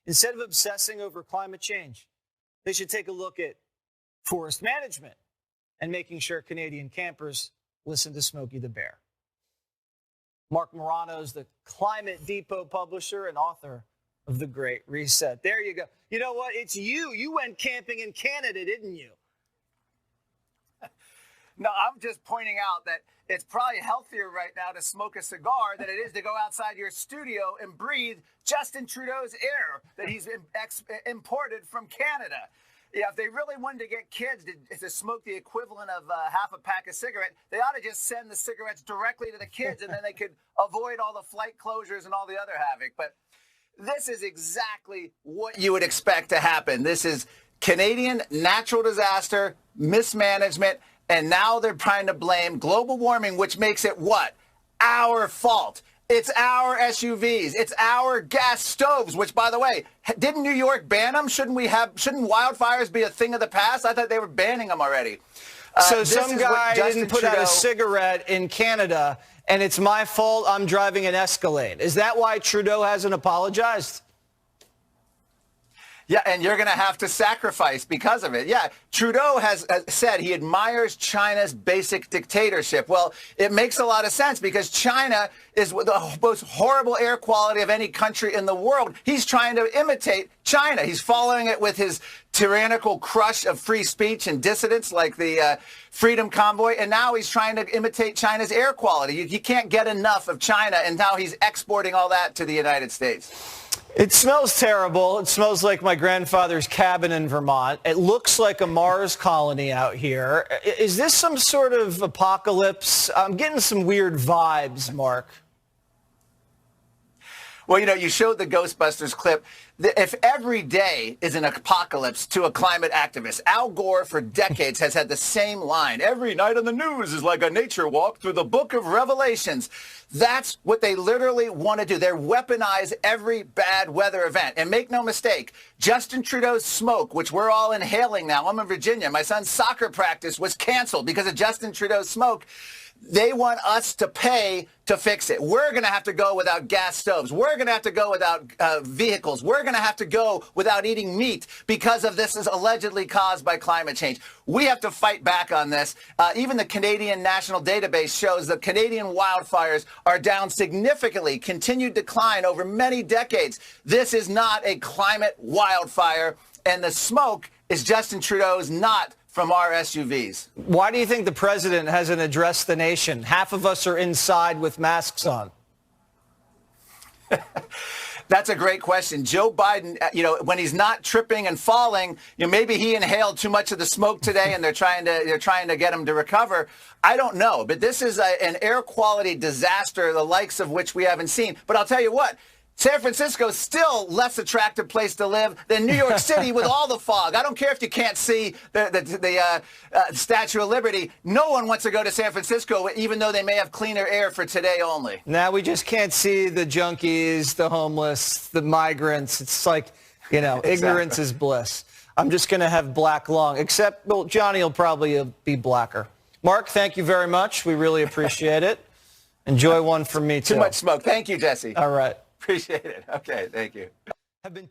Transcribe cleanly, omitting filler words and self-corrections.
Instead of obsessing over climate change, they should take a look at forest management and making sure Canadian campers listen to Smokey the Bear. Marc Morano is the Climate Depot publisher and author of The Great Reset. There you go. You know what? It's you. You went camping in Canada, didn't you? No, I'm just pointing out that it's probably healthier right now to smoke a cigar than it is to go outside your studio and breathe Justin Trudeau's air that he's imported from Canada. Yeah, if they really wanted to get kids to smoke the equivalent of half a pack of cigarettes, they ought to just send the cigarettes directly to the kids, and then they could avoid all the flight closures and all the other havoc. But this is exactly what you would expect to happen. This is Canadian natural disaster, mismanagement, and now they're trying to blame global warming, which makes it what? Our fault. It's our SUVs. It's our gas stoves, which, by the way, didn't New York ban them? Shouldn't wildfires be a thing of the past? I thought they were banning them already. So some guy didn't put out a cigarette in Canada, and it's my fault I'm driving an Escalade. Is that why Trudeau hasn't apologized? Yeah, and you're going to have to sacrifice because of it. Yeah, Trudeau has said he admires China's basic dictatorship. Well, it makes a lot of sense because China is the most horrible air quality of any country in the world. He's trying to imitate China. He's following it with his tyrannical crush of free speech and dissidents like the Freedom Convoy. And now he's trying to imitate China's air quality. He can't get enough of China, and now he's exporting all that to the United States. It smells terrible. It smells like my grandfather's cabin in Vermont. It looks like a Mars colony out here. Is this some sort of apocalypse? I'm getting some weird vibes, Mark. Well, you know, you showed the Ghostbusters clip. If every day is an apocalypse to a climate activist, Al Gore for decades has had the same line. Every night on the news is like a nature walk through the book of Revelations. That's what they literally want to do. They weaponize every bad weather event. And make no mistake, Justin Trudeau's smoke, which we're all inhaling now. I'm in Virginia. My son's soccer practice was canceled because of Justin Trudeau's smoke. They want us to pay to fix it. We're going to have to go without gas stoves. We're going to have to go without vehicles. We're going to have to go without eating meat because of this is allegedly caused by climate change. We have to fight back on this. Even the Canadian National Database shows that Canadian wildfires are down significantly, continued decline over many decades. This is not a climate wildfire, and the smoke is Justin Trudeau's, not from our SUVs. Why do you think the president hasn't addressed the nation? Half of us are inside with masks on. That's a great question. Joe Biden, you know, when he's not tripping and falling, you know, maybe he inhaled too much of the smoke today and they're trying to get him to recover. I don't know, but this is an air quality disaster, the likes of which we haven't seen. But I'll tell you what, San Francisco is still less attractive place to live than New York City with all the fog. I don't care if you can't see the Statue of Liberty. No one wants to go to San Francisco, even though they may have cleaner air for today only. Now we just can't see the junkies, the homeless, the migrants. It's like, you know, Exactly. Ignorance is bliss. I'm just going to have black lung, except, well, Johnny will probably be blacker. Mark, thank you very much. We really appreciate it. Enjoy one from me, too. Too much smoke. Thank you, Jesse. All right. Appreciate it. Okay, thank you.